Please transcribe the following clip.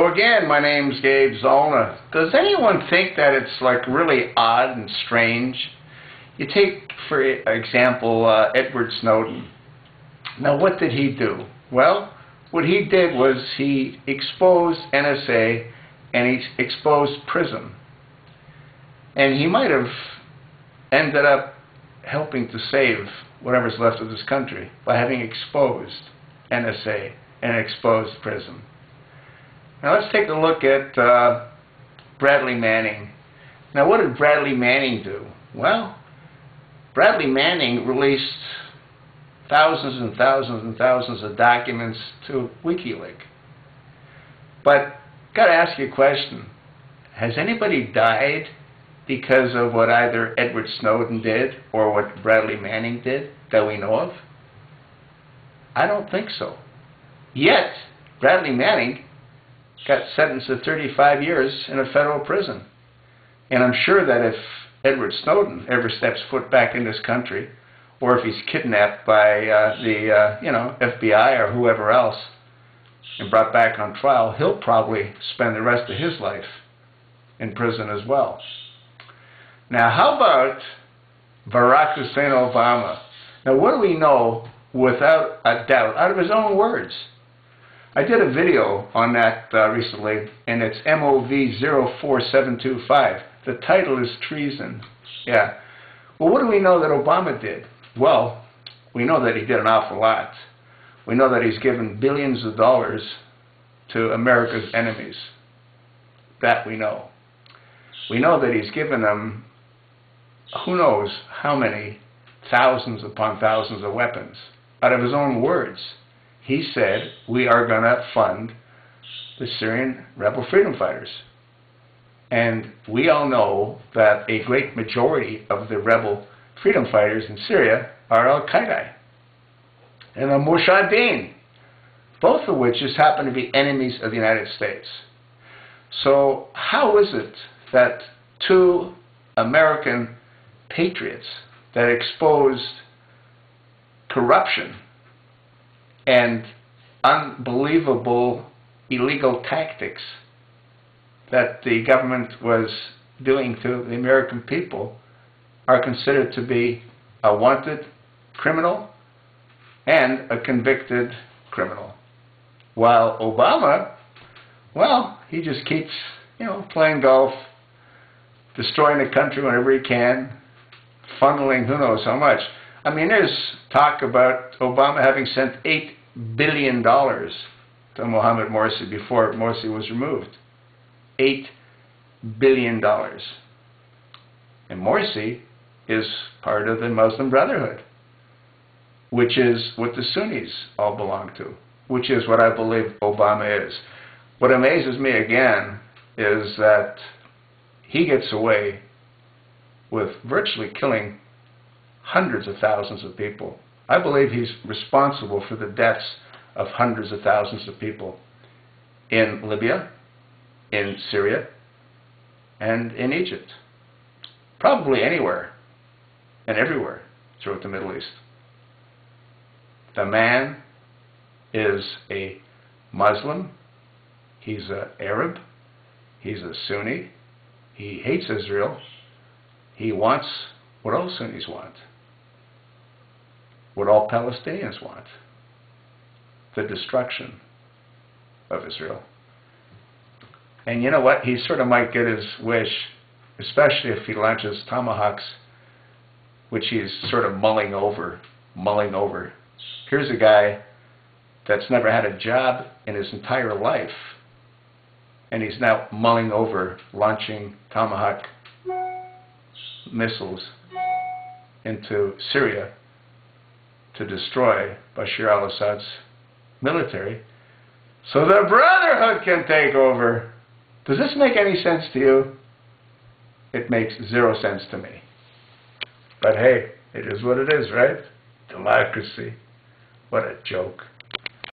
So again, my name's Gabe Zollner. Does anyone think that it's like really odd and strange? You take, for example, Edward Snowden. Now what did he do? Well, what he did was he exposed NSA and he exposed PRISM. And he might have ended up helping to save whatever's left of this country by having exposed NSA and exposed PRISM. Now let's take a look at Bradley Manning. Now what did Bradley Manning do? Well, Bradley Manning released thousands and thousands and thousands of documents to WikiLeaks. But got to ask you a question. Has anybody died because of what either Edward Snowden did or what Bradley Manning did that we know of? I don't think so. Yet, Bradley Manning got sentenced to 35 years in a federal prison. And I'm sure that if Edward Snowden ever steps foot back in this country, or if he's kidnapped by the FBI or whoever else and brought back on trial, he'll probably spend the rest of his life in prison as well. Now, how about Barack Hussein Obama? Now, what do we know without a doubt, out of his own words? I did a video on that recently, and it's MOV04729. The title is Treason. Yeah. Well, what do we know that Obama did? Well, we know that he did an awful lot. We know that he's given billions of dollars to America's enemies. That we know. We know that he's given them who knows how many thousands upon thousands of weapons. Out of his own words, he said, we are going to fund the Syrian rebel freedom fighters. And we all know that a great majority of the rebel freedom fighters in Syria are Al-Qaeda and the Mujahideen, both of which just happen to be enemies of the United States. So how is it that two American patriots that exposed corruption and unbelievable illegal tactics that the government was doing to the American people are considered to be a wanted criminal and a convicted criminal? While Obama, well, he just keeps, playing golf, destroying the country whenever he can, funneling who knows how much. I mean, there's talk about Obama having sent $8 billion to Mohammed Morsi before Morsi was removed. $8 billion. And Morsi is part of the Muslim Brotherhood, which is what the Sunnis all belong to, which is what I believe Obama is. What amazes me again is that he gets away with virtually killing hundreds of thousands of people. I believe he's responsible for the deaths of hundreds of thousands of people in Libya, in Syria, and in Egypt. Probably anywhere and everywhere throughout the Middle East. The man is a Muslim, he's an Arab, he's a Sunni, he hates Israel, he wants what all Sunnis want, what all Palestinians want, the destruction of Israel. And you know what? He sort of might get his wish, especially if he launches tomahawks, which he's sort of mulling over. Here's a guy that's never had a job in his entire life, and he's now mulling over launching tomahawk missiles into Syria to destroy Bashar al-Assad's military so the Brotherhood can take over. Does this make any sense to you? It makes zero sense to me. But hey, it is what it is, right? Democracy. What a joke.